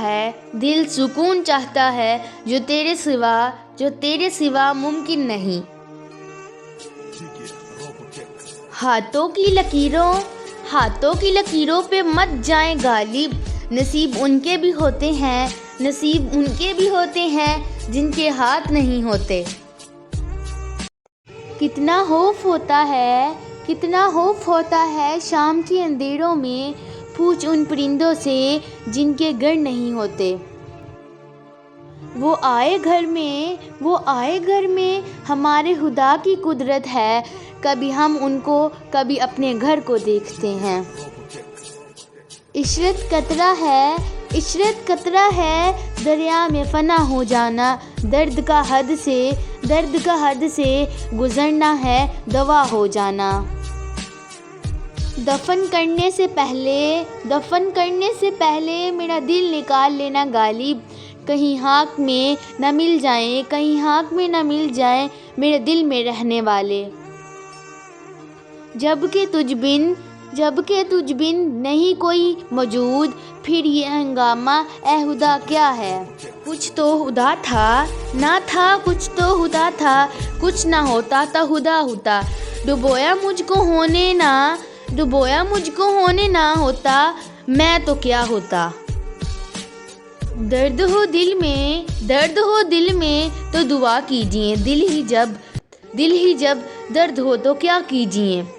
ہے دل سکون چاہتا ہے جو تیرے سوا ممکن نہیں۔ ہاتھوں کی لکیروں پہ مت جائیں غالب، نصیب ان کے بھی ہوتے ہیں جن کے ہاتھ نہیں ہوتے۔ کتنا خوف ہوتا ہے شام کے اندھیروں میں، پوچھ ان پرندوں سے جن کے گھر نہیں ہوتے۔ وہ آئے گھر میں ہمارے خدا کی قدرت ہے، کبھی ہم ان کو کبھی اپنے گھر کو دیکھتے ہیں۔ عشرت قطرہ ہے دریا میں فنا ہو جانا، درد کا حد سے گزرنا ہے دوا ہو جانا۔ دفن کرنے سے پہلے میرا دل نکال لینا غالب، کہیں ہاک میں نہ مل جائیں میرے دل میں رہنے والے۔ جب کہ تجھ بن نہیں کوئی موجود، پھر یہ ہنگامہ اے خدا کیا ہے؟ کچھ تو خدا تھا، نہ تھا کچھ تو خدا تھا، کچھ نہ ہوتا تو خدا ہوتا، ڈبویا مجھ کو ہونے نہ ہوتا، میں تو کیا ہوتا۔ درد ہو دل میں تو دعا کیجئے، دل ہی جب درد ہو تو کیا کیجئے۔